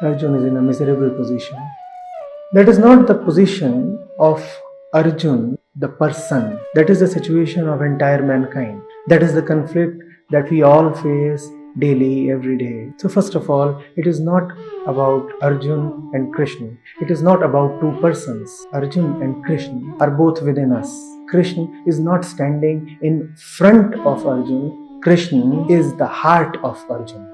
Arjun is in a miserable position. That is not the position of Arjun, the person. That is the situation of entire mankind. That is the conflict that we all face daily, every day. So first of all, it is not about Arjun and Krishna. It is not about two persons. Arjun and Krishna are both within us. Krishna is not standing in front of Arjun. Krishna is the heart of Arjun.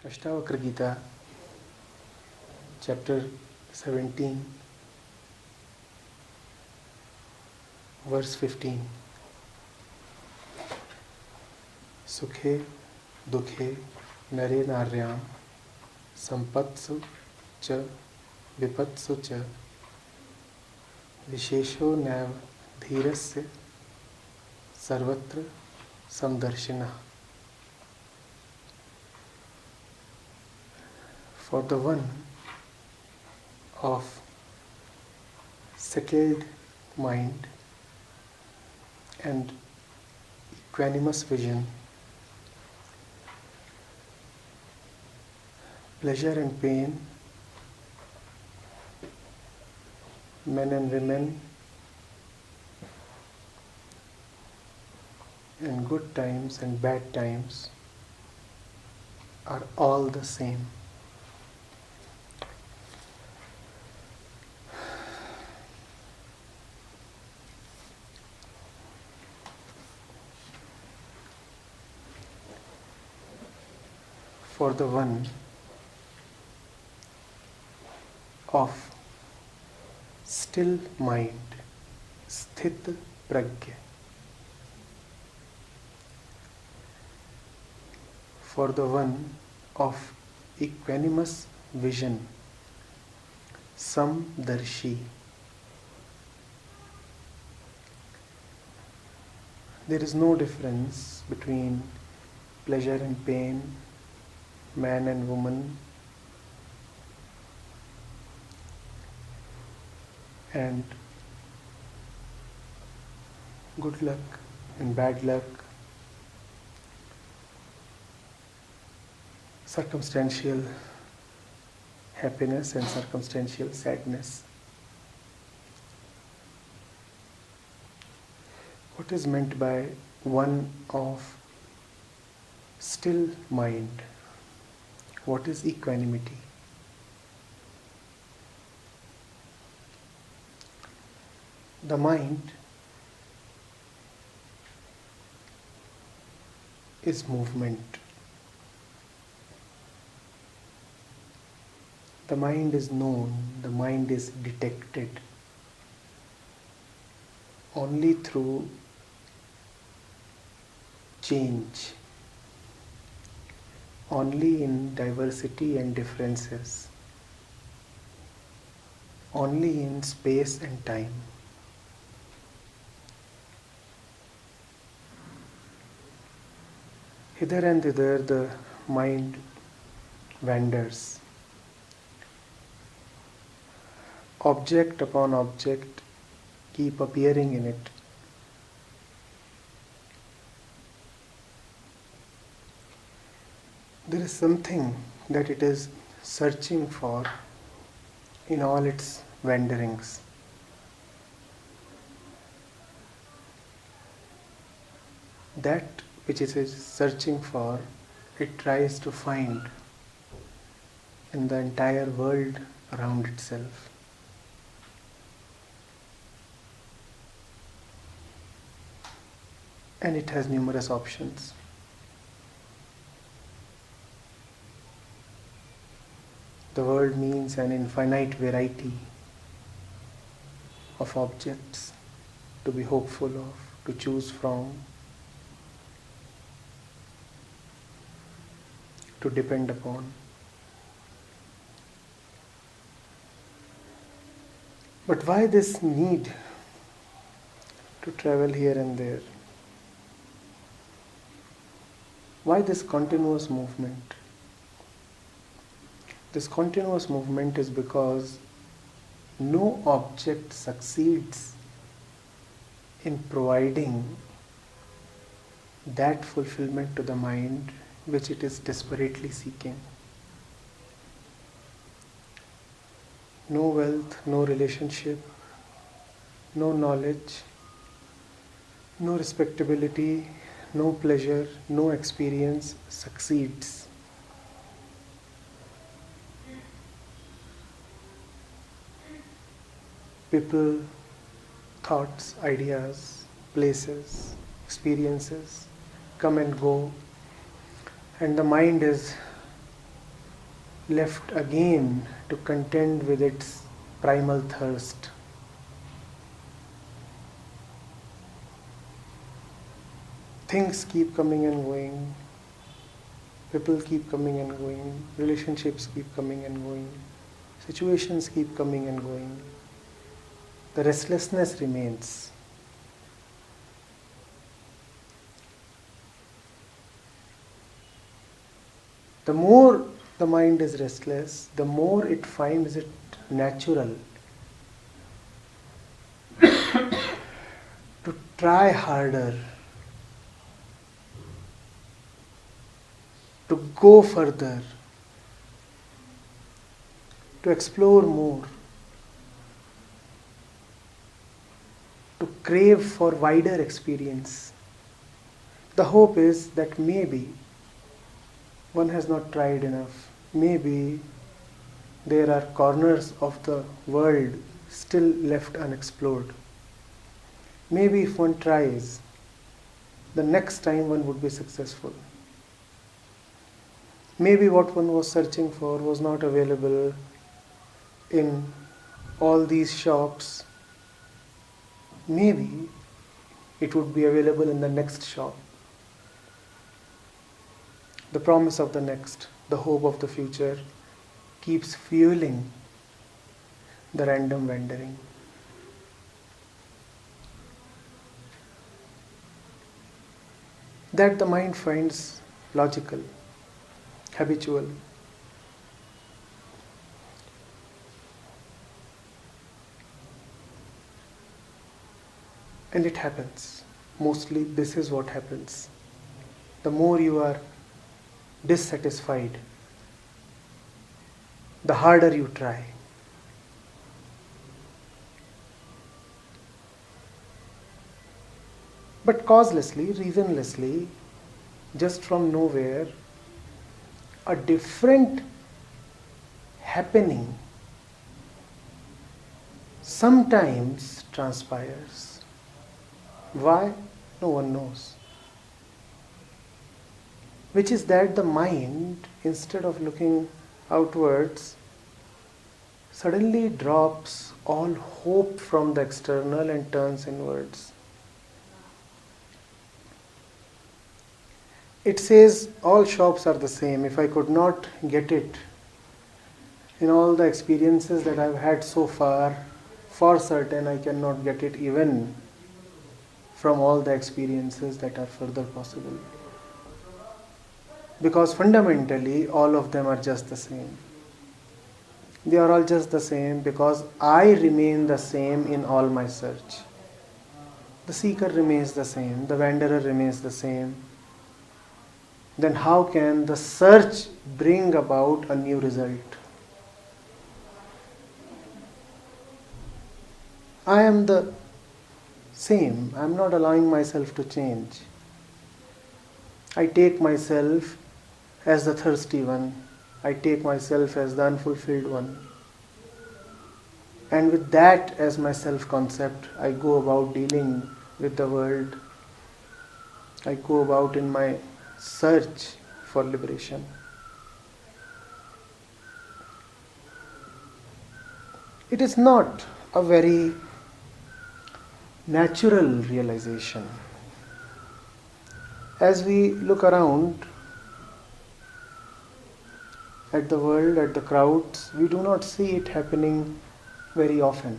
Ashtavakra Gita, chapter 17, verse 15. Sukhe dukhe nare naryam sampatsu cha vipatsu cha vishesho nav dhirasya sarvatra samdarshina. For the one of settled mind and equanimous vision, pleasure and pain, men and women, and good times and bad times are all the same. For the one of still mind, sthit pragya. For the one of equanimous vision, samdarshi. There is no difference between pleasure and pain, man and woman, and good luck and bad luck, circumstantial happiness and circumstantial sadness. What is meant by one of still mind? What is equanimity? The mind is movement. The mind is known, the mind is detected only through change, only in diversity and differences, only in space and time. Hither and thither the mind wanders. Object upon object keep appearing in it. There is something that it is searching for in all its wanderings. That which it is searching for, it tries to find in the entire world around itself. And it has numerous options. The world means an infinite variety of objects to be hopeful of, to choose from, to depend upon. But why this need to travel here and there? Why this continuous movement? This continuous movement is because no object succeeds in providing that fulfillment to the mind which it is desperately seeking. No wealth, no relationship, no knowledge, no respectability, no pleasure, no experience succeeds. People, thoughts, ideas, places, experiences come and go, and the mind is left again to contend with its primal thirst. Things keep coming and going, people keep coming and going, relationships keep coming and going, situations keep coming and going. The restlessness remains. The more the mind is restless, the more it finds it natural to try harder, to go further, to explore more, to crave for wider experience. The hope is that maybe one has not tried enough. Maybe there are corners of the world still left unexplored. Maybe if one tries, the next time one would be successful. Maybe what one was searching for was not available in all these shops. Maybe it would be available in the next shop. The promise of the next, the hope of the future keeps fueling the random wandering. That the mind finds logical, habitual. And it happens. Mostly this is what happens. The more you are dissatisfied, the harder you try. But causelessly, reasonlessly, just from nowhere, a different happening sometimes transpires. Why? No one knows. Which is that the mind, instead of looking outwards, suddenly drops all hope from the external and turns inwards. It says all shops are the same. If I could not get it in all the experiences that I've had so far, for certain I cannot get it even from all the experiences that are further possible. Because fundamentally all of them are just the same. They are all just the same because I remain the same in all my search. The seeker remains the same, the wanderer remains the same. Then how can the search bring about a new result? I am the same. I am not allowing myself to change. I take myself as the thirsty one. I take myself as the unfulfilled one. And with that as my self-concept, I go about dealing with the world. I go about in my search for liberation. It is not a very natural realization. As we look around at the world, at the crowds, we do not see it happening very often.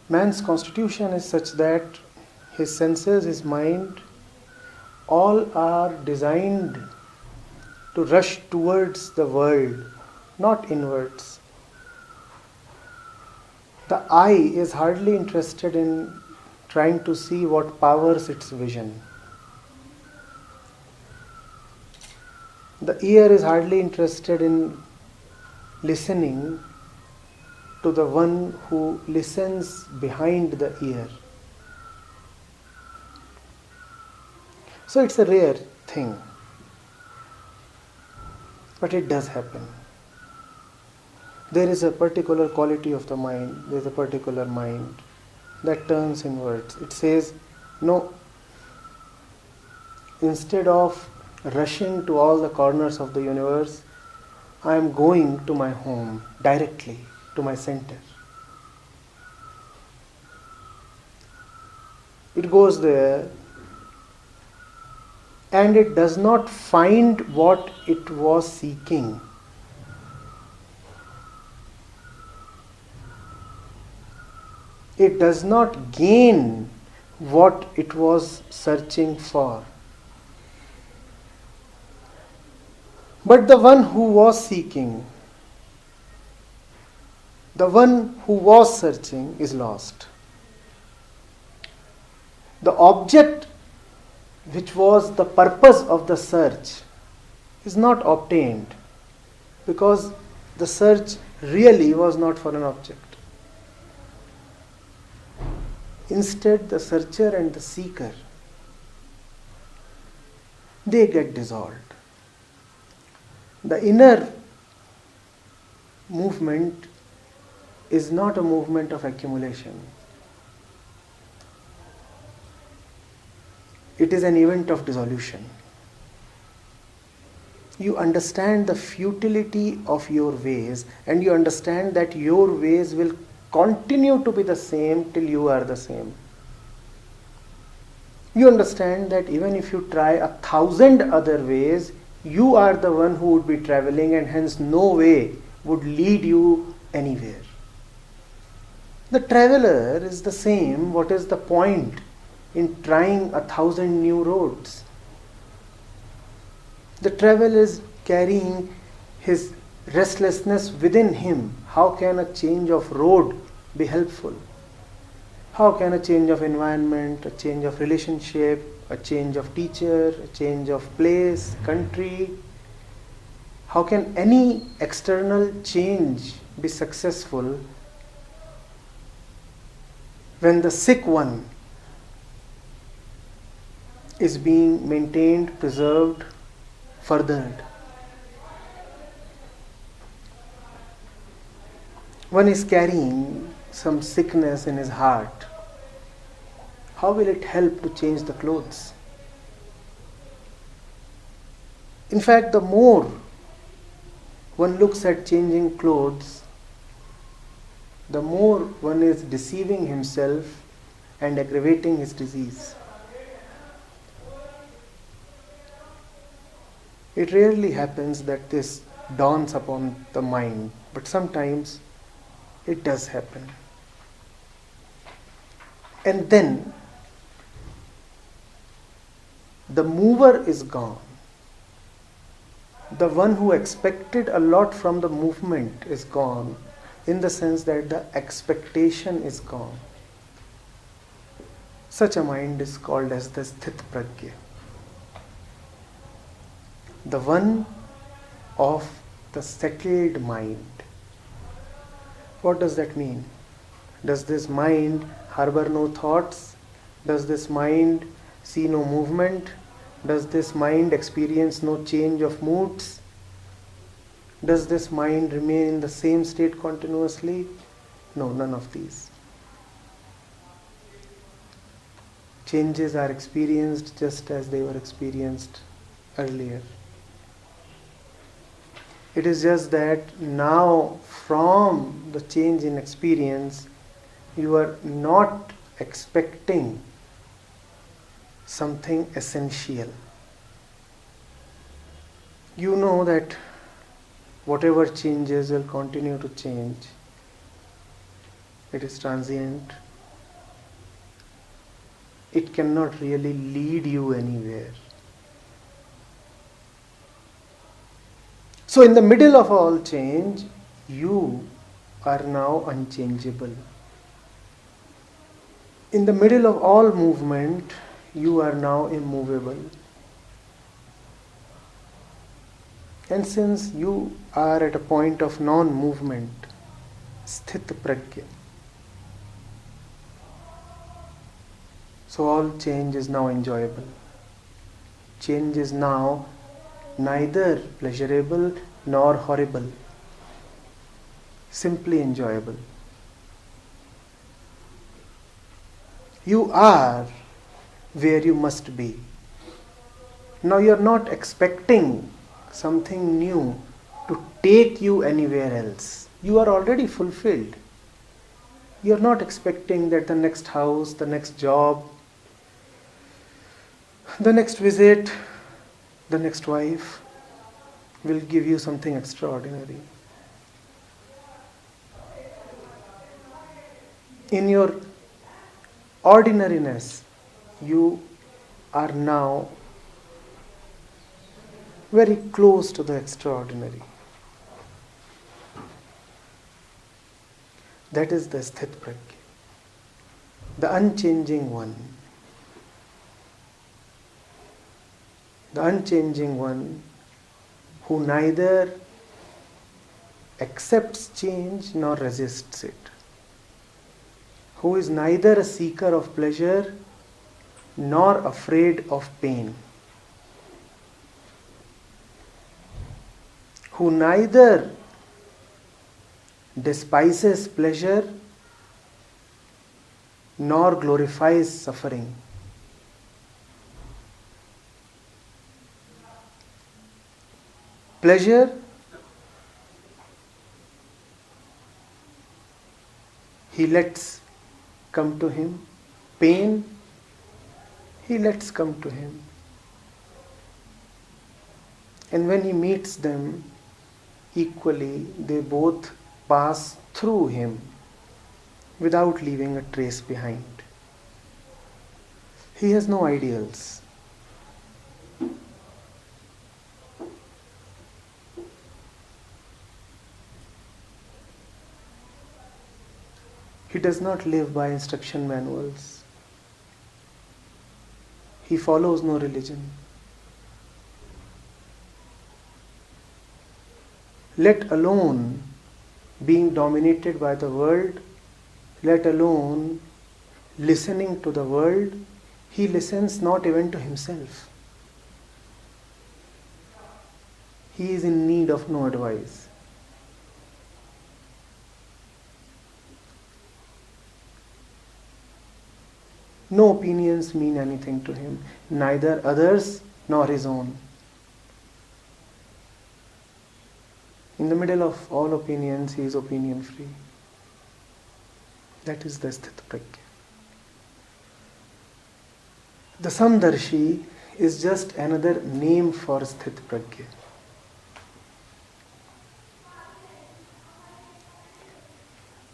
Man's constitution is such that his senses, his mind, all are designed to rush towards the world, not inwards. The eye is hardly interested in trying to see what powers its vision. The ear is hardly interested in listening to the one who listens behind the ear. So it's a rare thing, but it does happen. There is a particular quality of the mind, there is a particular mind that turns inwards. It says, no, instead of rushing to all the corners of the universe, I am going to my home directly, to my center. It goes there and it does not find what it was seeking. It does not gain what it was searching for. But the one who was seeking, the one who was searching is lost. The object which was the purpose of the search is not obtained because the search really was not for an object. Instead, the searcher and the seeker, they get dissolved. The inner movement is not a movement of accumulation. It is an event of dissolution. You understand the futility of your ways and you understand that your ways will continue to be the same till you are the same. You understand that even if you try 1,000 other ways, you are the one who would be traveling and hence no way would lead you anywhere. The traveler is the same. What is the point in trying 1,000 new roads? The traveler is carrying his restlessness within him. How can a change of road be helpful? How can a change of environment, a change of relationship, a change of teacher, a change of place, country, how can any external change be successful when the sick one is being maintained, preserved, furthered? One is carrying some sickness in his heart. How will it help to change the clothes? In fact, the more one looks at changing clothes, the more one is deceiving himself and aggravating his disease. It rarely happens that this dawns upon the mind, but sometimes it does happen. And then the mover is gone. The one who expected a lot from the movement is gone, in the sense that the expectation is gone. Such a mind is called as the sthit prajna, the one of the settled mind. What does that mean? Does this mind harbor no thoughts? Does this mind see no movement? Does this mind experience no change of moods? Does this mind remain in the same state continuously? No, none of these. Changes are experienced just as they were experienced earlier. It is just that now, from the change in experience, you are not expecting something essential. You know that whatever changes will continue to change. It is transient. It cannot really lead you anywhere. So in the middle of all change, you are now unchangeable. In the middle of all movement, you are now immovable. And since you are at a point of non-movement, sthit pragya, so all change is now enjoyable. Change is now neither pleasurable nor horrible, simply enjoyable. You are where you must be. Now you are not expecting something new to take you anywhere else. You are already fulfilled. You are not expecting that the next house, the next job, the next visit, the next wife will give you something extraordinary. In your ordinariness, you are now very close to the extraordinary. That is the sthit pragya, the unchanging one. The unchanging one who neither accepts change nor resists it, who is neither a seeker of pleasure nor afraid of pain, who neither despises pleasure nor glorifies suffering. Pleasure, he lets come to him. Pain, he lets come to him. And when he meets them equally, they both pass through him without leaving a trace behind. He has no ideals. He does not live by instruction manuals. He follows no religion. Let alone being dominated by the world, let alone listening to the world, he listens not even to himself. He is in need of no advice. No opinions mean anything to him, neither others nor his own. In the middle of all opinions, he is opinion free. That is the sthit pragya. The samdarshi is just another name for sthit pragya.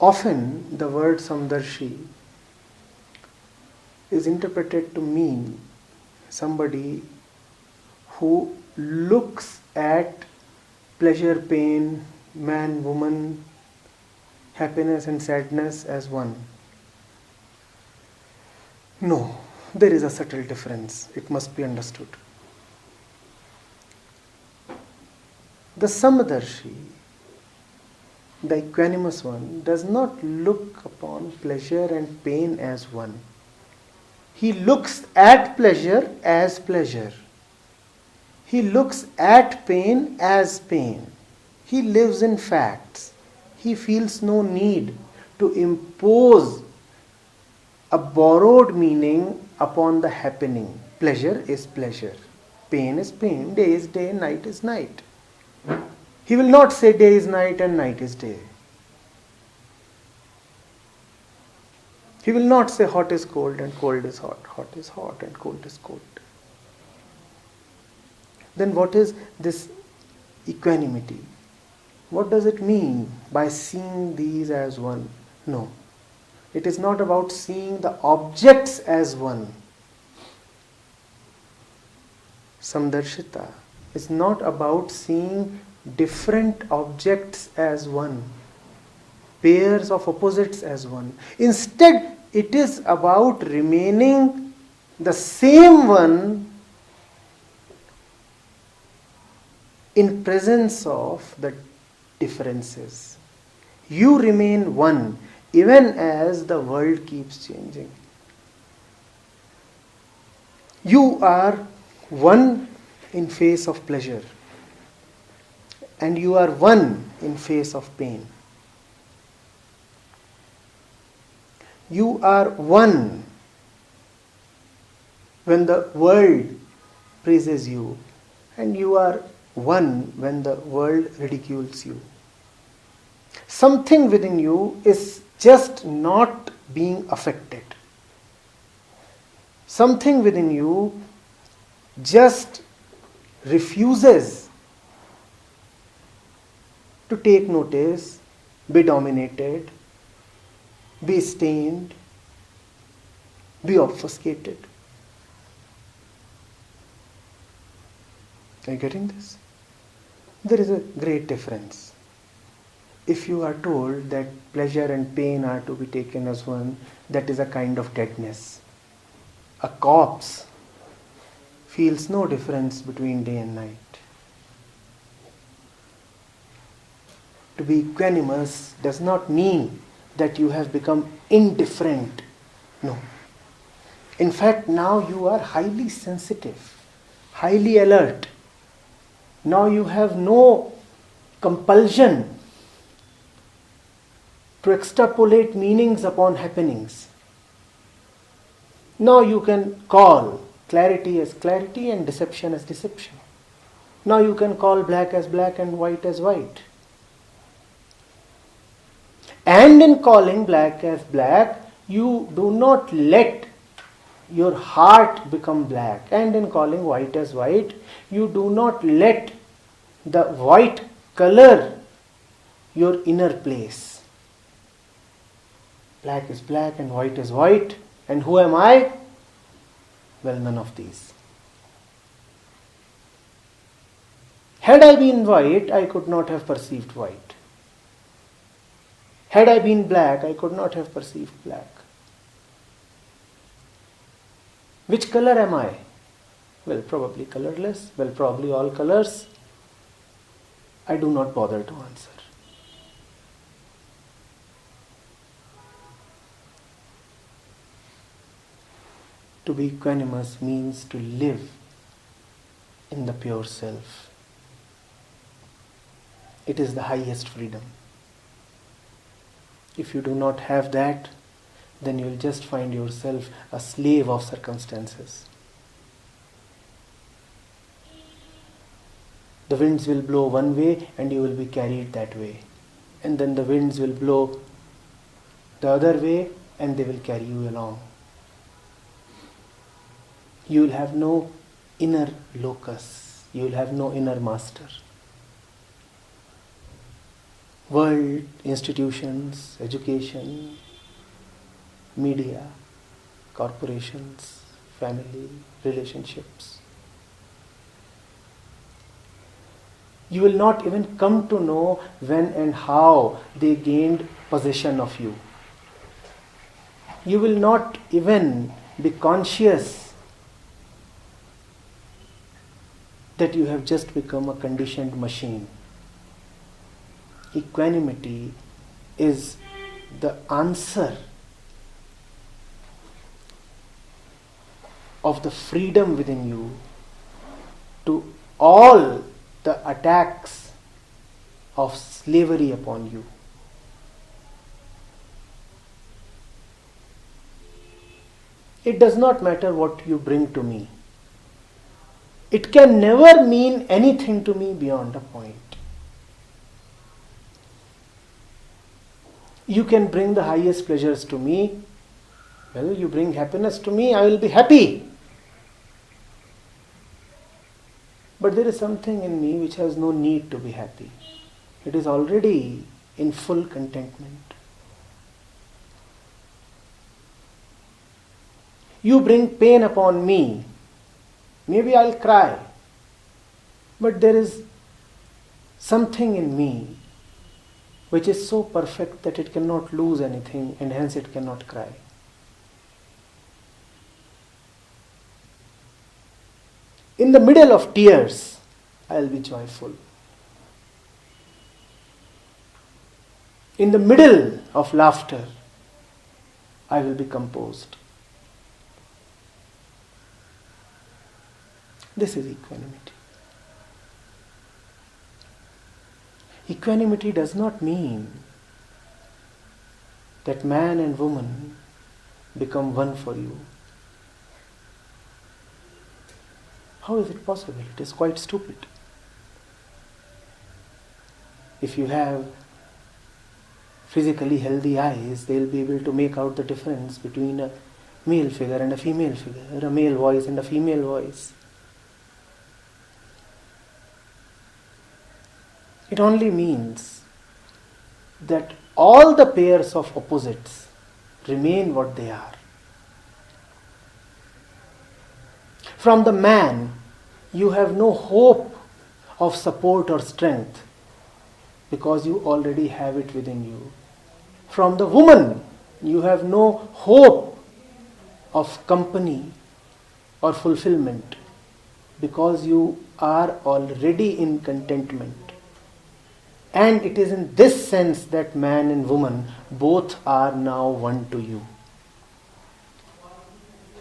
Often the word samdarshi is interpreted to mean somebody who looks at pleasure, pain, man, woman, happiness and sadness as one. No, there is a subtle difference. It must be understood. The samdarshi, the equanimous one, does not look upon pleasure and pain as one. He looks at pleasure as pleasure. He looks at pain as pain. He lives in facts. He feels no need to impose a borrowed meaning upon the happening. Pleasure is pleasure. Pain is pain. Day is day. Night is night. He will not say day is night and night is day. He will not say hot is cold and cold is hot. Hot is hot and cold is cold. Then what is this equanimity? What does it mean by seeing these as one? No. It is not about seeing the objects as one. Samdarshita is not about seeing different objects as one, pairs of opposites as one. Instead, It is about remaining the same one in presence of the differences. You remain one even as the world keeps changing. You are one in face of pleasure, and you are one in face of pain. You are one when the world praises you, and you are one when the world ridicules you. Something within you is just not being affected. Something within you just refuses to take notice, be dominated, be stained, be obfuscated. Are you getting this? There is a great difference. If you are told that pleasure and pain are to be taken as one, that is a kind of deadness. A corpse feels no difference between day and night. To be equanimous does not mean that you have become indifferent. No. In fact, now you are highly sensitive, highly alert. Now you have no compulsion to extrapolate meanings upon happenings. Now you can call clarity as clarity and deception as deception. Now you can call black as black and white as white. And in calling black as black, you do not let your heart become black. And in calling white as white, you do not let the white color your inner place. Black is black and white is white. And who am I? Well, none of these. Had I been white, I could not have perceived white. Had I been black, I could not have perceived black. Which color am I? Well, probably colorless. Well, probably all colors. I do not bother to answer. To be equanimous means to live in the pure self. It is the highest freedom. If you do not have that, then you will just find yourself a slave of circumstances. The winds will blow one way and you will be carried that way. And then the winds will blow the other way and they will carry you along. You will have no inner locus. You will have no inner master. World, institutions, education, media, corporations, family, relationships. You will not even come to know when and how they gained possession of you. You will not even be conscious that you have just become a conditioned machine. Equanimity is the answer of the freedom within you to all the attacks of slavery upon you. It does not matter what you bring to me. It can never mean anything to me beyond a point. You can bring the highest pleasures to me. Well, you bring happiness to me, I will be happy. But there is something in me which has no need to be happy. It is already in full contentment. You bring pain upon me. Maybe I'll cry. But there is something in me which is so perfect that it cannot lose anything and hence it cannot cry. In the middle of tears, I will be joyful. In the middle of laughter, I will be composed. This is equanimity. Equanimity does not mean that man and woman become one for you. How is it possible? It is quite stupid. If you have physically healthy eyes, they will be able to make out the difference between a male figure and a female figure, a male voice and a female voice. It only means that all the pairs of opposites remain what they are. From the man, you have no hope of support or strength because you already have it within you. From the woman, you have no hope of company or fulfillment because you are already in contentment. And it is in this sense that man and woman both are now one to you.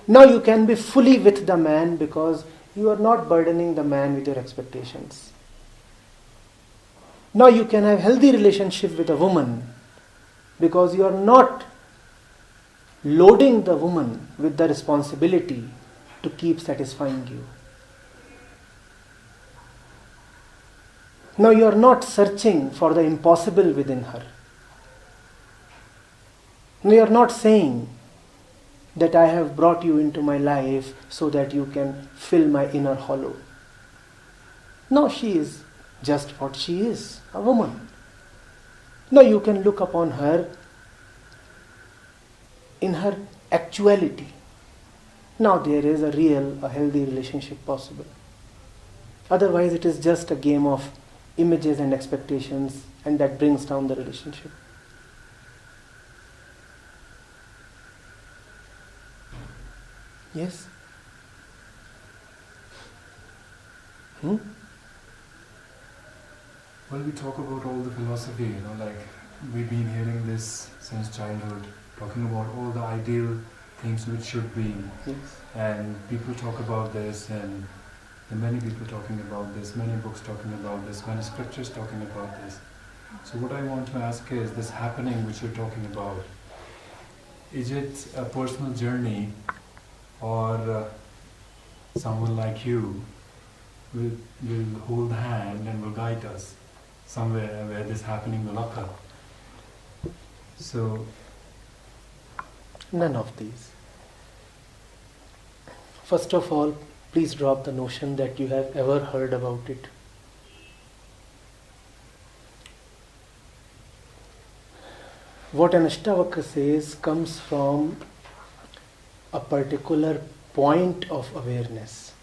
Now you can be fully with the man because you are not burdening the man with your expectations. Now you can have healthy relationship with a woman because you are not loading the woman with the responsibility to keep satisfying you. Now you are not searching for the impossible within her. Now you are not saying that I have brought you into my life so that you can fill my inner hollow. No, she is just what she is, a woman. Now you can look upon her in her actuality. Now there is a healthy relationship possible. Otherwise it is just a game of images and expectations, and that brings down the relationship. Yes? Well, we talk about all the philosophy, like we've been hearing this since childhood, talking about all the ideal things which should be. Yes. And people talk about this, and there are many people talking about this, many books talking about this, many scriptures talking about this. So what I want to ask is, this happening which you're talking about, is it a personal journey, or someone like you will hold the hand and will guide us somewhere where this happening will occur? So, none of these. First of all, please drop the notion that you have ever heard about it. What an Ashtavakra says comes from a particular point of awareness.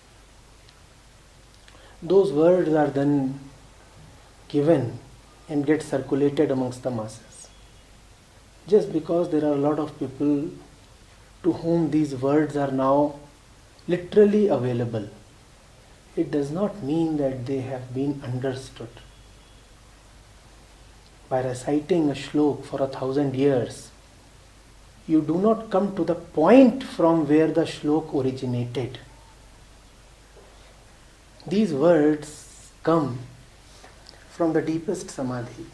Those words are then given and get circulated amongst the masses. Just because there are a lot of people to whom these words are now literally available, it does not mean that they have been understood. By reciting a shlok for 1,000 years, you do not come to the point from where the shlok originated. These words come from the deepest samadhi.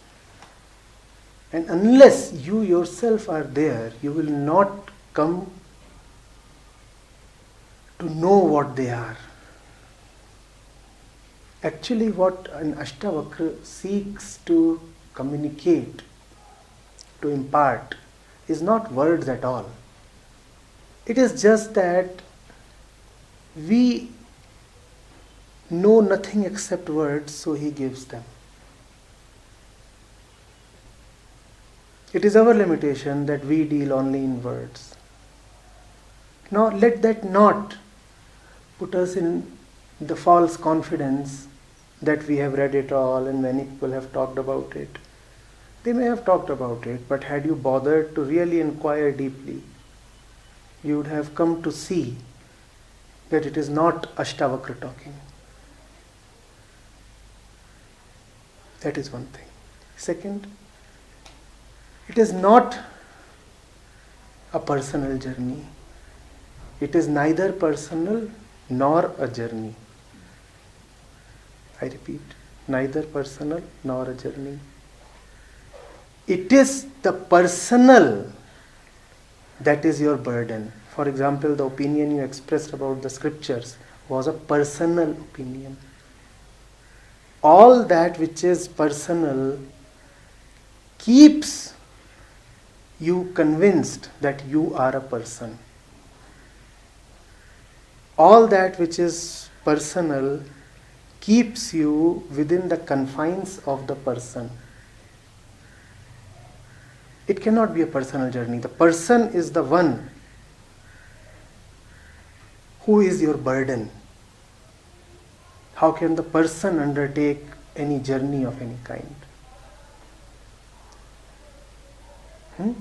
And unless you yourself are there, you will not come to know what they are. Actually, what an Ashtavakra seeks to communicate, to impart, is not words at all. It is just that we know nothing except words, so he gives them. It is our limitation that we deal only in words. Now let that not put us in the false confidence that we have read it all and many people have talked about it. They may have talked about it, but had you bothered to really inquire deeply, you would have come to see that it is not Ashtavakra talking. That is one thing. Second, it is not a personal journey. It is neither personal nor a journey. I repeat, neither personal nor a journey. It is the personal that is your burden. For example, the opinion you expressed about the scriptures was a personal opinion. All that which is personal keeps you convinced that you are a person. All that which is personal keeps you within the confines of the person. It cannot be a personal journey. The person is the one who is your burden. How can the person undertake any journey of any kind?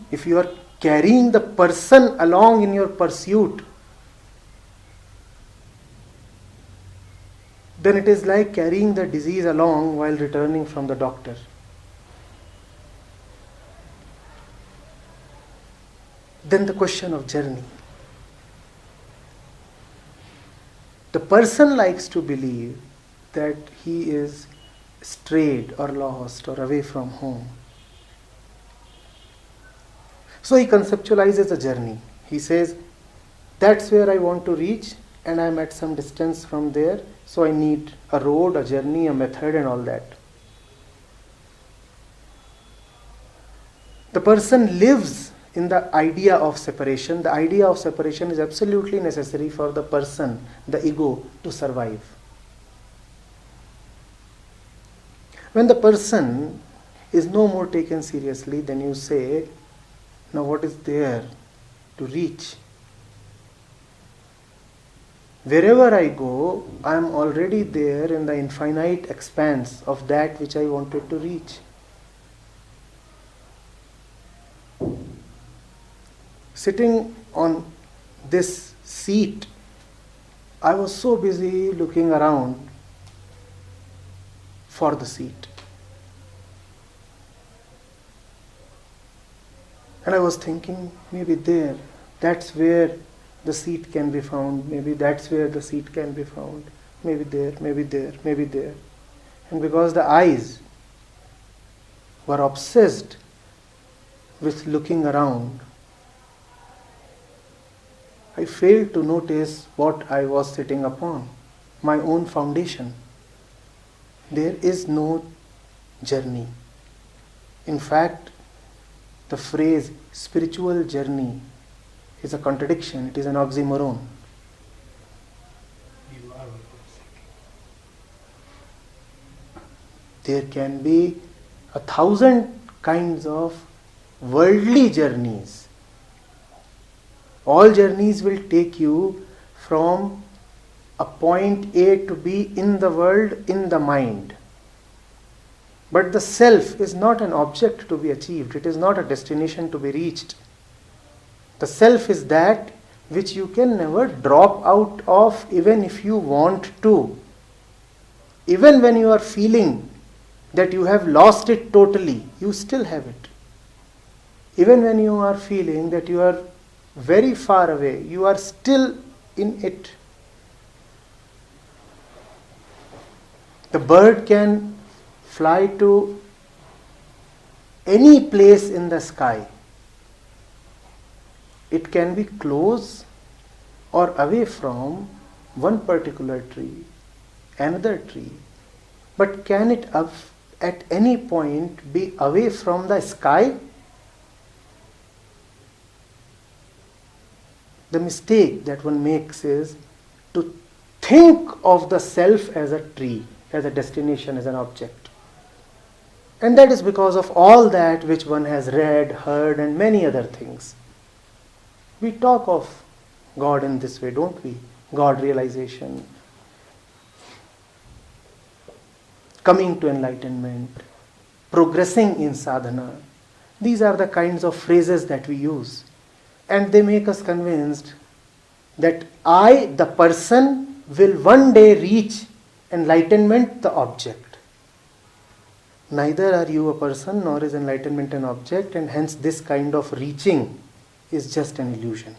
If you are carrying the person along in your pursuit, then it is like carrying the disease along while returning from the doctor. Then the question of journey. The person likes to believe that he is strayed or lost or away from home. So he conceptualizes a journey. He says, that's where I want to reach and I am at some distance from there, so I need a road, a journey, a method and all that. The person lives in the idea of separation. The idea of separation is absolutely necessary for the person, the ego, to survive. When the person is no more taken seriously, then you say, now what is there to reach? Wherever I go, I am already there in the infinite expanse of that which I wanted to reach. Sitting on this seat, I was so busy looking around for the seat. And I was thinking, maybe there, that's where the seat can be found. Maybe that's where the seat can be found. Maybe there, maybe there, maybe there. And because the eyes were obsessed with looking around, I failed to notice what I was sitting upon, my own foundation. There is no journey. In fact, the phrase spiritual journey is a contradiction, it is an oxymoron. There can be 1,000 kinds of worldly journeys. All journeys will take you from a point A to B in the world, in the mind. But the self is not an object to be achieved. It is not a destination to be reached. The self is that which you can never drop out of even if you want to. Even when you are feeling that you have lost it totally, you still have it. Even when you are feeling that you are very far away, you are still in it. The bird can fly to any place in the sky. It can be close or away from one particular tree, another tree. But can it at any point be away from the sky? The mistake that one makes is to think of the self as a tree, as a destination, as an object. And that is because of all that which one has read, heard, and many other things. We talk of God in this way, don't we? God realization, coming to enlightenment, progressing in sadhana. These are the kinds of phrases that we use. And they make us convinced that I, the person, will one day reach enlightenment, the object. Neither are you a person nor is enlightenment an object, and hence this kind of reaching is just an illusion.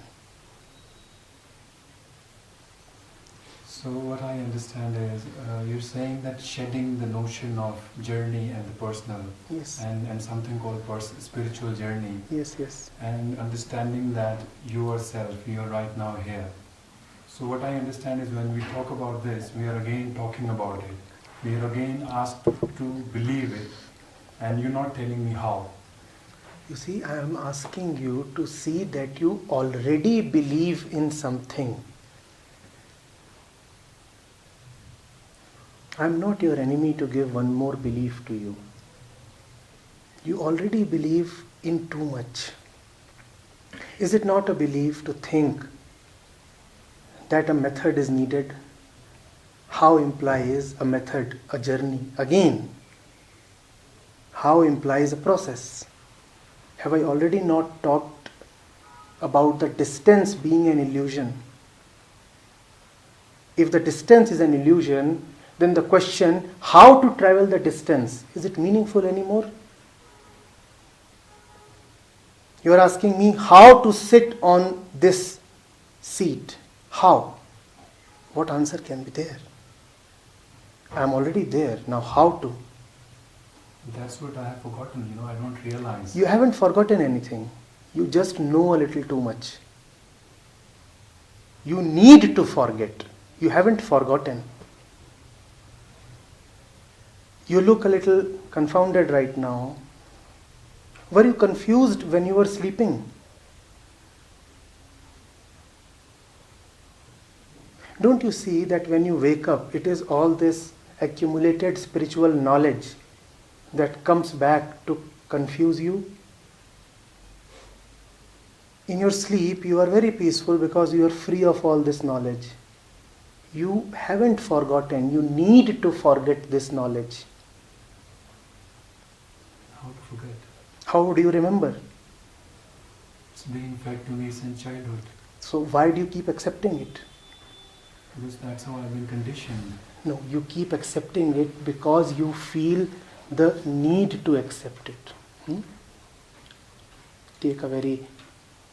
So what I understand is you're saying that shedding the notion of journey and the personal, Yes. and something called spiritual journey, Yes. and understanding that yourself, you're right now here. So what I understand is when we talk about this, we are again talking about it. We are again asked to believe it, and you're not telling me how. You see, I am asking you to see that you already believe in something. I am not your enemy to give one more belief to you. You already believe in too much. Is it not a belief to think that a method is needed? How implies a method, a journey? Again, how implies a process? Have I already not talked about the distance being an illusion? If the distance is an illusion, then the question, how to travel the distance, is it meaningful anymore? You are asking me how to sit on this seat. How? What answer can be there? I am already there. Now how to? That's what I have forgotten, I don't realize. You haven't forgotten anything. You just know a little too much. You need to forget. You haven't forgotten. You look a little confounded right now. Were you confused when you were sleeping? Don't you see that when you wake up, it is all this accumulated spiritual knowledge that comes back to confuse you? In your sleep, you are very peaceful because you are free of all this knowledge. You haven't forgotten. You need to forget this knowledge. How to forget? How do you remember? It's being fed to me since childhood. So why do you keep accepting it? Because that's how I've been conditioned. No, you keep accepting it because you feel the need to accept it. Take a very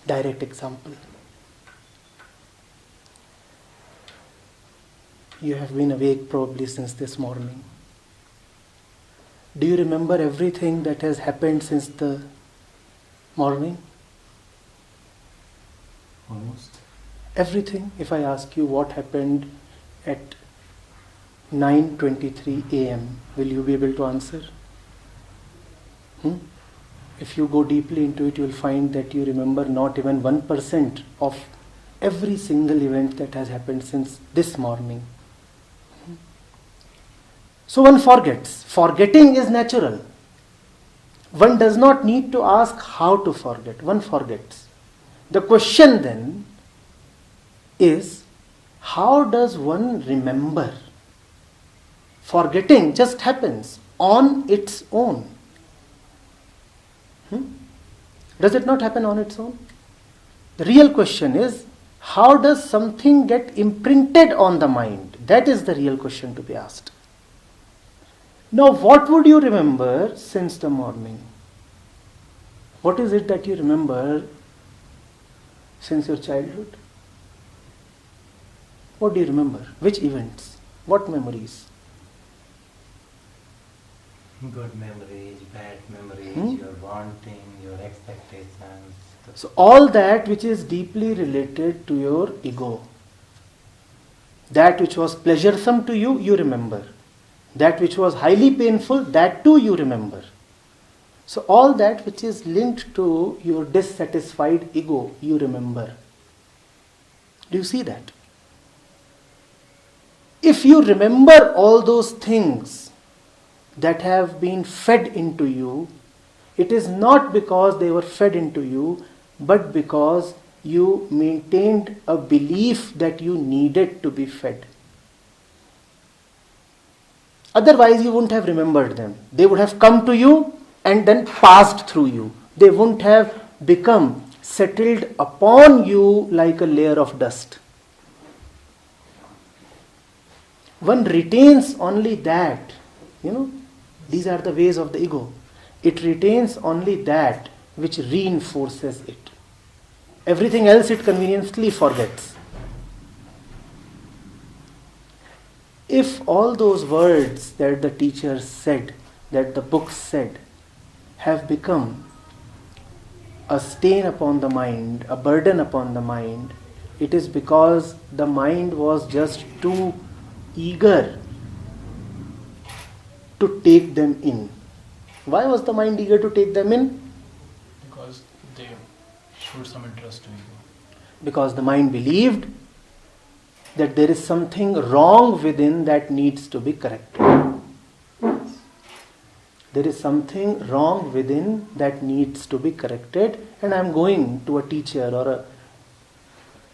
direct example. You have been awake probably since this morning. Do you remember everything that has happened since the morning? Almost. Everything. If I ask you what happened at 9:23 a.m., will you be able to answer? If you go deeply into it, you will find that you remember not even 1% of every single event that has happened since this morning. So one forgets. Forgetting is natural. One does not need to ask how to forget. One forgets. The question then is, how does one remember? Forgetting just happens on its own. Does it not happen on its own? The real question is, how does something get imprinted on the mind? That is the real question to be asked. Now, what would you remember since the morning? What is it that you remember since your childhood? What do you remember? Which events? What memories? Good memories, bad memories, your wanting, your expectations. So all that which is deeply related to your ego. That which was pleasuresome to you, you remember. That which was highly painful, that too you remember. So all that which is linked to your dissatisfied ego, you remember. Do you see that? If you remember all those things that have been fed into you, it is not because they were fed into you, but because you maintained a belief that you needed to be fed. Otherwise, you wouldn't have remembered them. They would have come to you and then passed through you. They wouldn't have become settled upon you like a layer of dust. one retains only that, these are the ways of the ego. It retains only that which reinforces it. Everything else it conveniently forgets. If all those words that the teachers said, that the books said, have become a stain upon the mind, a burden upon the mind, it is because the mind was just too eager to take them in. Why was the mind eager to take them in? Because they showed some interest to you. Because the mind believed that there is something wrong within that needs to be corrected. There is something wrong within that needs to be corrected, and I am going to a teacher or a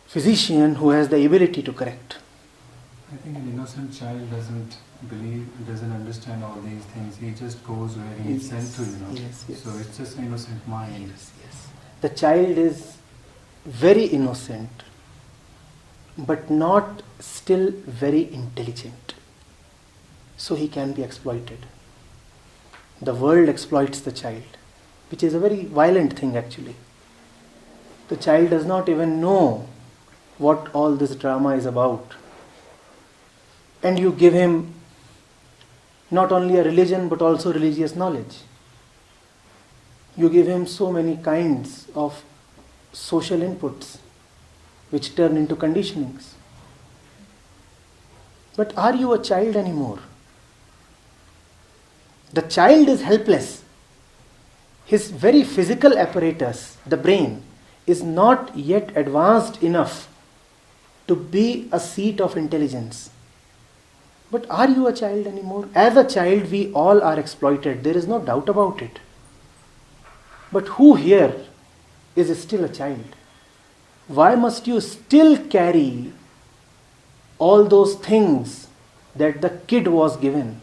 physician who has the ability to correct. I think an innocent child doesn't believe, doesn't understand all these things. He just goes where he is sent to, Yes. So it's just an innocent mind. Yes. The child is very innocent, but not still very intelligent. So he can be exploited. The world exploits the child, which is a very violent thing actually. The child does not even know what all this drama is about. And you give him not only a religion but also religious knowledge. You give him so many kinds of social inputs which turn into conditionings. But are you a child anymore? The child is helpless. His very physical apparatus, the brain, is not yet advanced enough to be a seat of intelligence. But are you a child anymore? As a child, we all are exploited. There is no doubt about it. But who here is still a child? Why must you still carry all those things that the kid was given?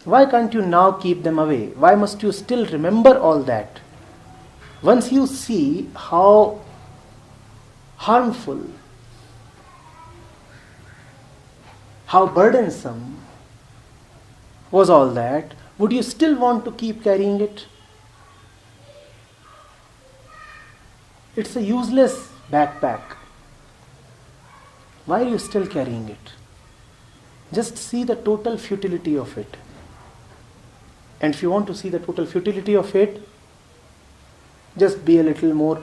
Why can't you now keep them away? Why must you still remember all that? Once you see how harmful, how burdensome was all that, would you still want to keep carrying it? It's a useless backpack. Why are you still carrying it? Just see the total futility of it. And if you want to see the total futility of it, just be a little more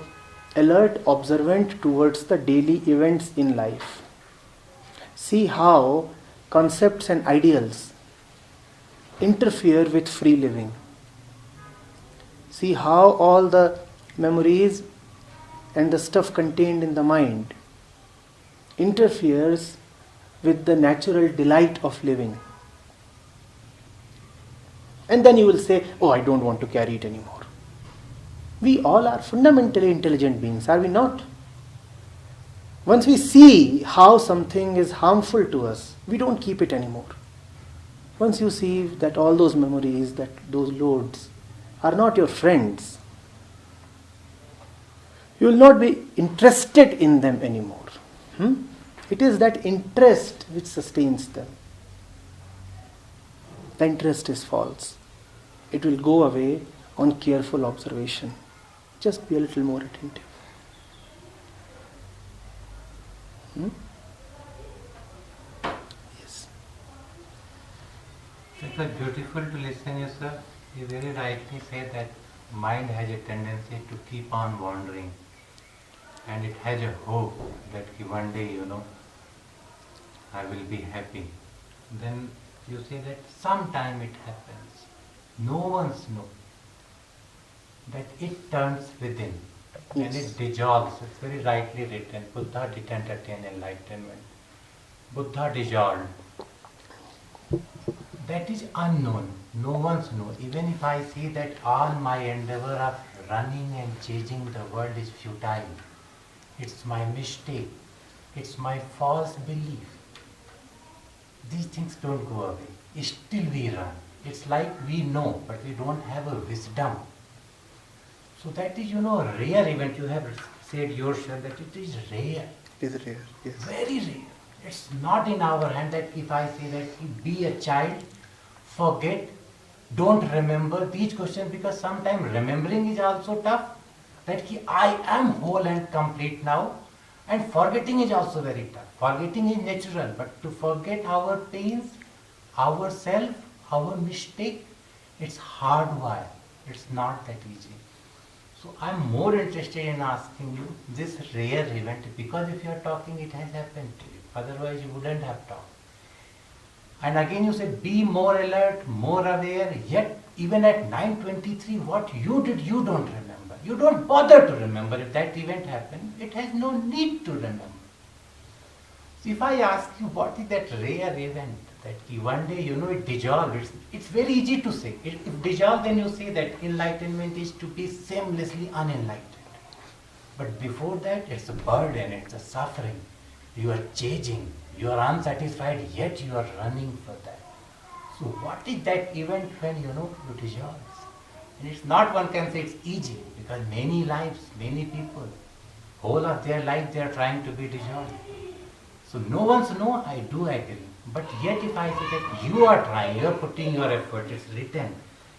alert, observant towards the daily events in life. See how concepts and ideals interfere with free living. See how all the memories and the stuff contained in the mind interferes with the natural delight of living. And then you will say, oh, I don't want to carry it anymore. We all are fundamentally intelligent beings, are we not? Once we see how something is harmful to us, we don't keep it anymore. Once you see that all those memories, that those loads are not your friends, you will not be interested in them anymore. It is that interest which sustains them. The interest is false. It will go away on careful observation. Just be a little more attentive. Yes. It was beautiful to listen you, sir. You very rightly said that mind has a tendency to keep on wandering. And it has a hope that one day, I will be happy. Then you say that sometime it happens. No one's knows. That it turns within. Yes. And it dissolves. It's very rightly written. Buddha didn't attain enlightenment. Buddha dissolved. That is unknown. No one's knows. Even if I see that all my endeavor of running and chasing the world is futile. It's my mistake. It's my false belief. These things don't go away. Still we run. It's like we know, but we don't have a wisdom. So that is, a rare event. You have said yourself that it is rare. It is rare, yes. Very rare. It's not in our hand that if I say that be a child, forget, don't remember these questions, because sometimes remembering is also tough. That I am whole and complete now, and forgetting is also very tough. Forgetting is natural, but to forget our pains, ourself, our mistake, it's hardwired. It's not that easy. So I'm more interested in asking you this rare event, because if you are talking, it has happened to you. Otherwise, you wouldn't have talked. And again, you said be more alert, more aware. Yet, even at 9:23, what you did, you don't remember. You don't bother to remember. If that event happened, it has no need to remember. So if I ask you what is that rare event that one day it dissolved, it's very easy to say. If dissolved, then you say that enlightenment is to be shamelessly unenlightened. But before that, it's a burden, it's a suffering. You are changing, you are unsatisfied, yet you are running for that. So what is that event when you dissolve? And it's not one can say it's easy, because many lives, many people, whole of their life they are trying to be dissolved. So no one's no, I do agree. But yet if I say that you are trying, you are putting your effort, it's written,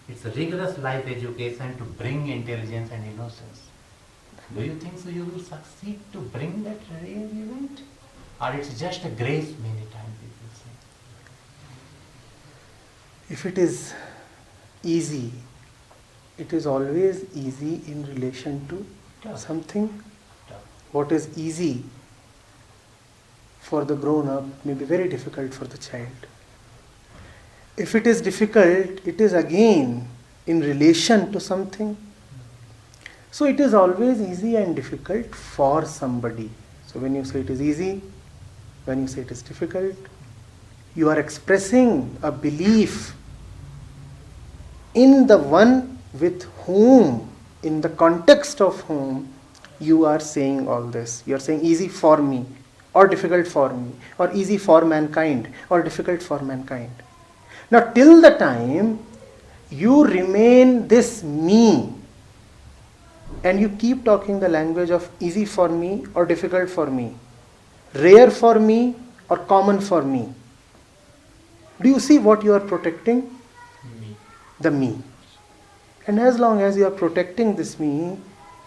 it's a rigorous life education to bring intelligence and innocence. Do you think so you will succeed to bring that rare event? Or it's just a grace many times people say? If it is easy, it is always easy in relation to something. What is easy for the grown-up may be very difficult for the child. If it is difficult, it is again in relation to something. So it is always easy and difficult for somebody. So when you say it is easy, when you say it is difficult, you are expressing a belief in the one with whom, in the context of whom you are saying all this. You are saying easy for me, or difficult for me, or easy for mankind, or difficult for mankind. Now till the time you remain this me, and you keep talking the language of easy for me or difficult for me, rare for me or common for me, do you see what you are protecting? Me. The me. And as long as you are protecting this me,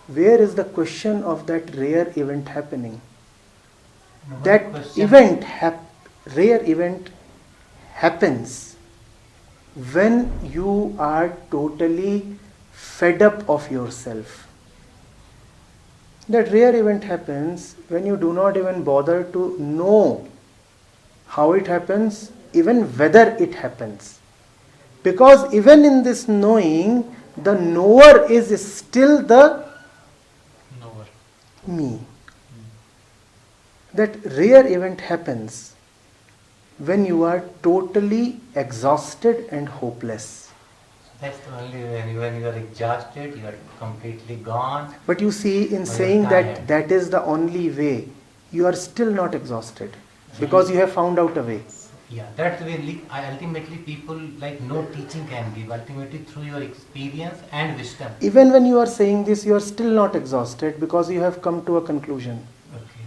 where is the question of that rare event happening? That rare event happens when you are totally fed up of yourself. That rare event happens when you do not even bother to know how it happens, even whether it happens. Because even in this knowing, the knower is still the Knower. me. That rare event happens when you are totally exhausted and hopeless. That's the only when you are exhausted, you are completely gone. But you see, in Or saying you're that tired. that is the only way, you are still not exhausted, because you have found out a way. Yeah, that's the way ultimately people like no teaching can give. Ultimately through your experience and wisdom. Even when you are saying this, you are still not exhausted, because you have come to a conclusion. Okay.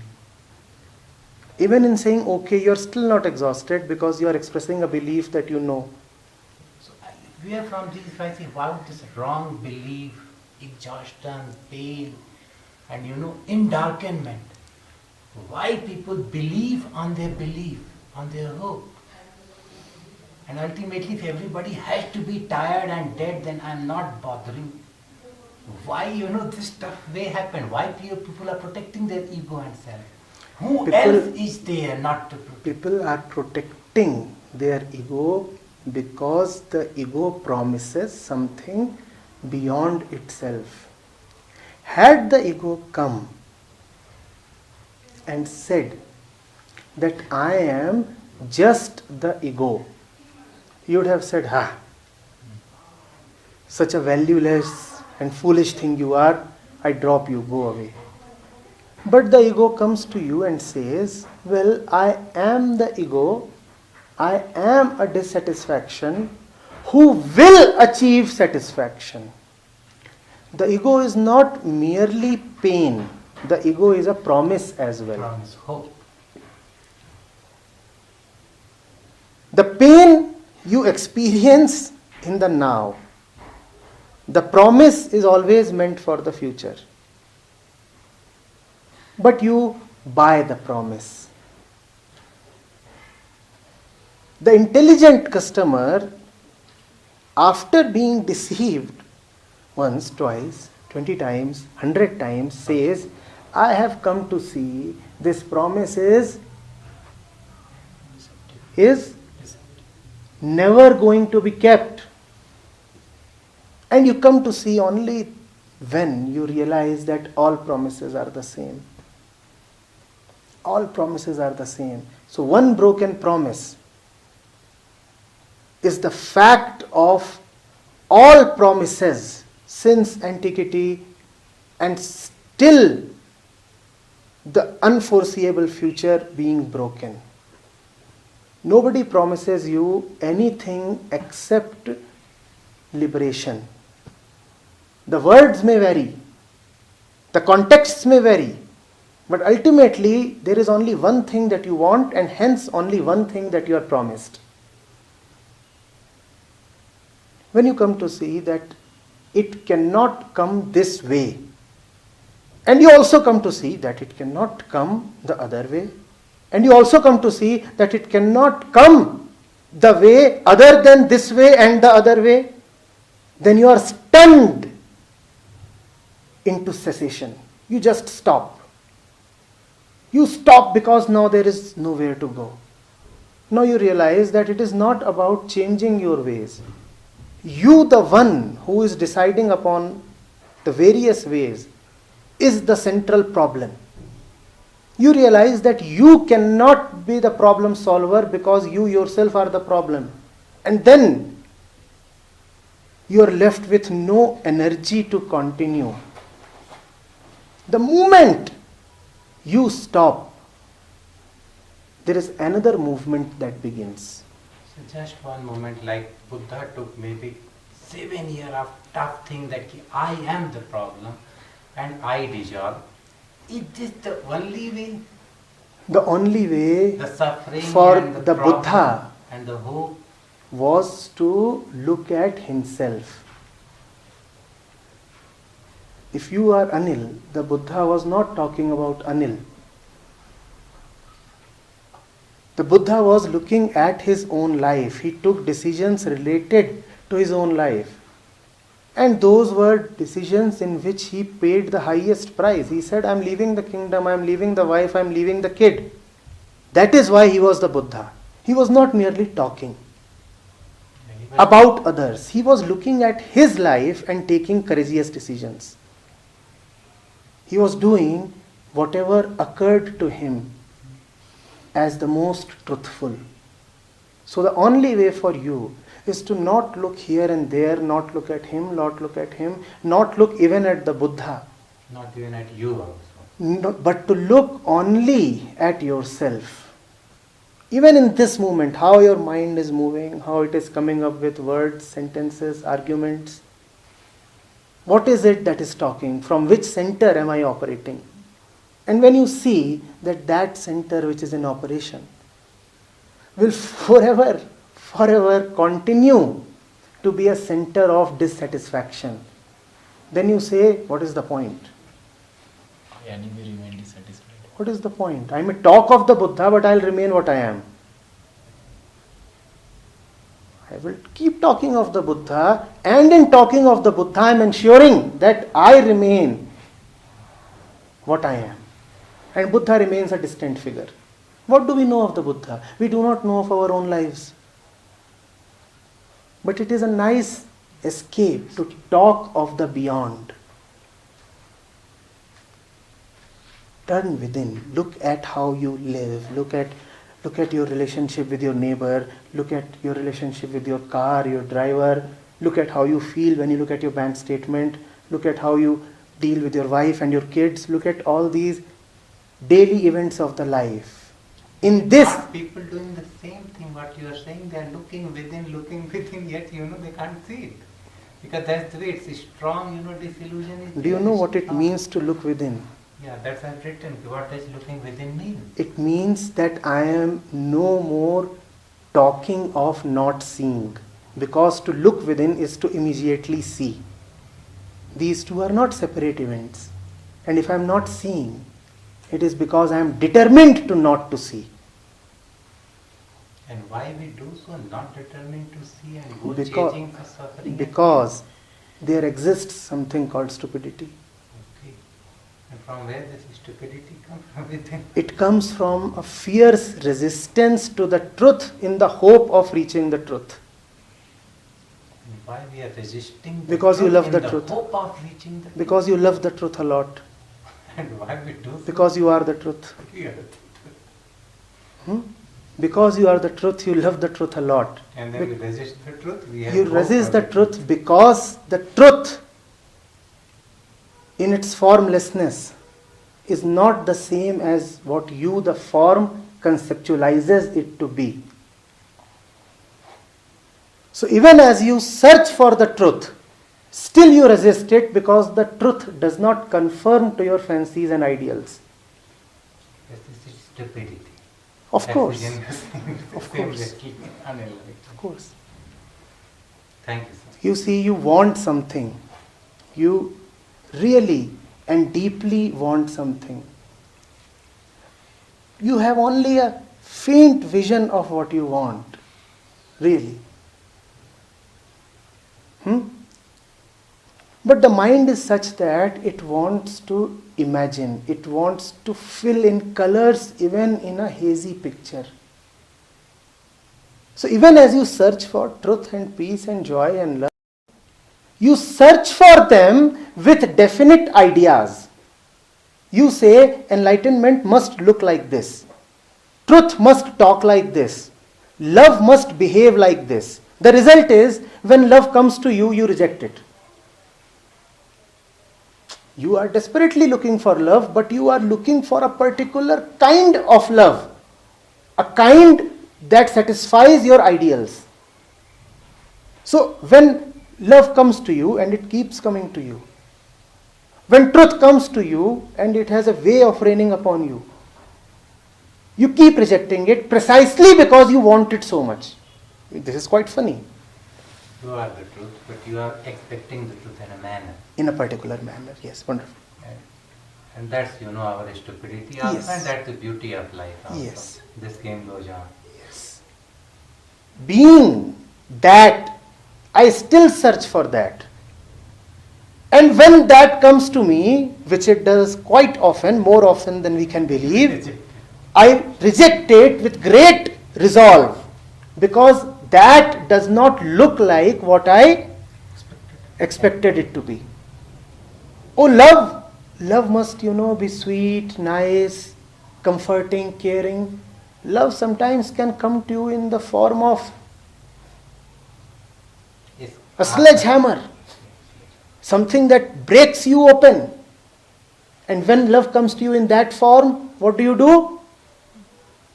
Even in saying okay, you are still not exhausted, because you are expressing a belief that you know. So where from this, if I say, wow, this wrong belief, exhaustion, pain, and endarkenment, why people believe on their belief, on their hope. And ultimately, if everybody has to be tired and dead, then I'm not bothering. Why, this stuff may happen? Why people are protecting their ego and self? Who else is there not to protect? People are protecting their ego because the ego promises something beyond itself. Had the ego come and said that I am just the ego, you would have said, such a valueless and foolish thing you are, I drop you, go away. But the ego comes to you and says, well, I am the ego, I am a dissatisfaction who will achieve satisfaction. The ego is not merely pain, the ego is a promise as well. Promise, hope. The pain you experience in the now. The promise is always meant for the future. But you buy the promise. The intelligent customer, after being deceived once, twice, 20 times, 100 times, says, I have come to see this promise is never going to be kept. And you come to see only when you realize that all promises are the same. All promises are the same. So one broken promise is the fact of all promises since antiquity, and still the unforeseeable future being broken. Nobody promises you anything except liberation. The words may vary, the contexts may vary, but ultimately there is only one thing that you want, and hence only one thing that you are promised. When you come to see that it cannot come this way, and you also come to see that it cannot come the other way, and you also come to see that it cannot come the way other than this way and the other way, then you are stunned into cessation. You just stop. You stop because now there is nowhere to go. Now you realize that it is not about changing your ways. You, the one who is deciding upon the various ways, is the central problem. You realize that you cannot be the problem solver because you yourself are the problem. And then you are left with no energy to continue. The moment you stop, there is another movement that begins. So just one moment, like Buddha took maybe 7 years of tough thing that I am the problem and I dissolve. Is this the only way? The only way The suffering for and the problem Buddha and the hope. was to look at himself. If you are Anil, the Buddha was not talking about Anil. The Buddha was looking at his own life. He took decisions related to his own life. And those were decisions in which he paid the highest price. He said, I am leaving the kingdom, I am leaving the wife, I am leaving the kid. That is why he was the Buddha. He was not merely talking about others. He was looking at his life and taking courageous decisions. He was doing whatever occurred to him as the most truthful. So the only way for you is to not look here and there, not look at him, not look at him, not look even at the Buddha. Not even at you also. No, but to look only at yourself. Even in this moment, how your mind is moving, how it is coming up with words, sentences, arguments. What is it that is talking? From which center am I operating? And when you see that that center which is in operation will forever continue to be a center of dissatisfaction, then you say, what is the point? I anyway remain dissatisfied. What is the point? I may talk of the Buddha, but I'll remain what I am. I will keep talking of the Buddha, and in talking of the Buddha, I am ensuring that I remain what I am. And Buddha remains a distant figure. What do we know of the Buddha? We do not know of our own lives. But it is a nice escape to talk of the beyond. Turn within. Look at how you live. Look at your relationship with your neighbor. Look at your relationship with your car, your driver. Look at how you feel when you look at your bank statement. Look at how you deal with your wife and your kids. Look at all these daily events of the life. In this, People doing the same thing what you are saying, they are looking within, yet they can't see it. Because that's the way it's strong, disillusion is. do you know what it strong. means to look within? Yeah, that's I've written. What does looking within mean? It means that I am no more talking of not seeing, because to look within is to immediately see. These two are not separate events. And if I am not seeing, it is because I am determined to not to see. And why we do so, not determined to see and go Because- chasing for suffering? Because there exists something called stupidity. Okay. And from where does stupidity come from within? It comes from a fierce resistance to the truth in the hope of reaching the truth. And why we are resisting the Because you truth love in the the truth. hope of reaching the truth? Because you love the truth a lot. And why we do so? Because you are the truth. We are- Because you are the truth, you love the truth a lot. And then we resist the truth. We have You hope resist of the it. truth because the truth in its formlessness is not the same as what you, the form, conceptualizes it to be. So even as you search for the truth, still you resist it because the truth does not conform to your fancies and ideals. Yes, this is stupidity. Of That's course. again the same- Of same course. way. Unenlightened. Of course. Thank you, sir. You see, you want something. You really and deeply want something. You have only a faint vision of what you want. Really. But the mind is such that it wants to imagine. It wants to fill in colors even in a hazy picture. So even as you search for truth and peace and joy and love, you search for them with definite ideas. You say enlightenment must look like this. Truth must talk like this. Love must behave like this. The result is, when love comes to you, you reject it. You are desperately looking for love, but you are looking for a particular kind of love. A kind that satisfies your ideals. So when love comes to you, and it keeps coming to you, when truth comes to you and it has a way of raining upon you, you keep rejecting it precisely because you want it so much. This is quite funny. You are the truth, but you are expecting the truth in a manner. In a particular manner, yes, wonderful. And that's, our stupidity Yes. also, and that's the beauty of life also. Yes. This game goes on. Yes. Being that, I still search for that. And when that comes to me, which it does quite often, more often than we can believe, I reject it with great resolve, because that does not look like what I expected it to be. Oh, love must, be sweet, nice, comforting, caring. Love sometimes can come to you in the form of Yes. a sledgehammer, something that breaks you open. And when love comes to you in that form, what do?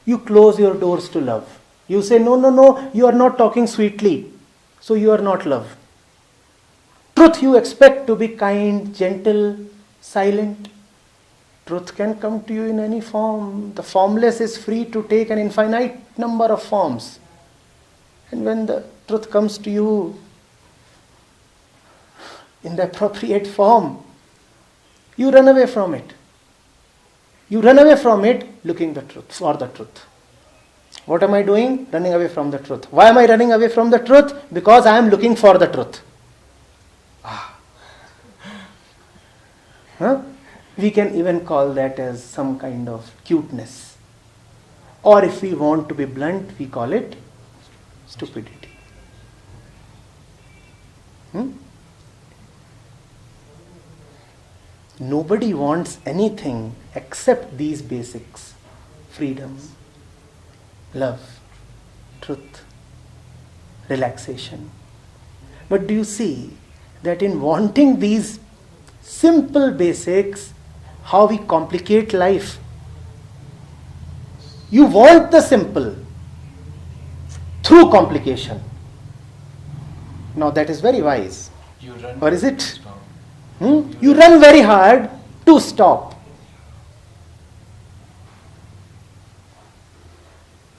You close your doors to love. You say, no, you are not talking sweetly, so you are not love. Truth you expect to be kind, gentle, silent. Truth can come to you in any form. The formless is free to take an infinite number of forms. And when the truth comes to you in the appropriate form, you run away from it. You run away from it looking for the truth. What am I doing? Running away from the truth. Why am I running away from the truth? Because I am looking for the truth. We can even call that as some kind of cuteness. Or if we want to be blunt, we call it stupidity. Nobody wants anything except these basics: freedom, love, truth, relaxation. But do you see that in wanting these simple basics, how we complicate life? You want the simple through complication. Now that is very wise. You run. Or is it? Stop. You run very hard to stop.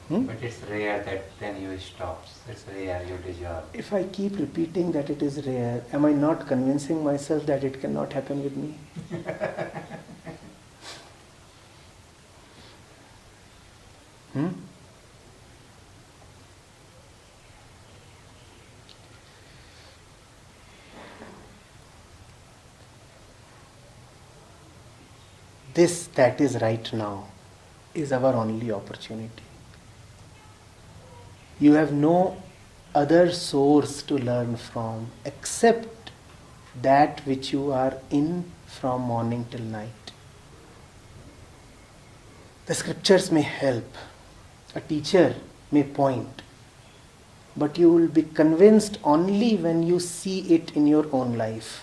But it's rare that then you never stops. It's rare, you deserve. If I keep repeating that it is rare, am I not convincing myself that it cannot happen with me? This that is right now is our only opportunity. You have no other source to learn from except that which you are in from morning till night. The scriptures may help, a teacher may point, but you will be convinced only when you see it in your own life.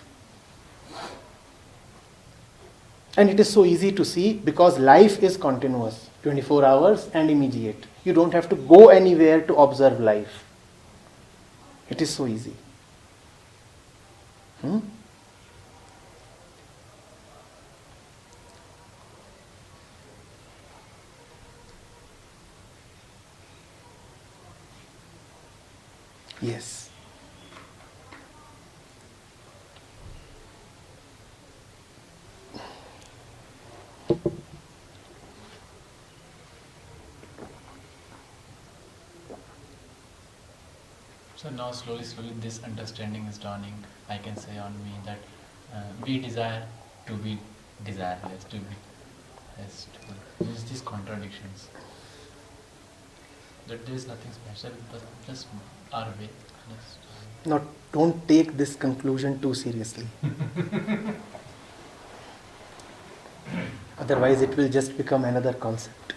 And it is so easy to see because life is continuous, 24 hours and immediate. You don't have to go anywhere to observe life. It is so easy. Yes. So now slowly this understanding is dawning, I can say, on me that we desire to be desireless, to be less. There's these contradictions. That there is nothing special, but just our way. Now, don't take this conclusion too seriously. Otherwise, it will just become another concept.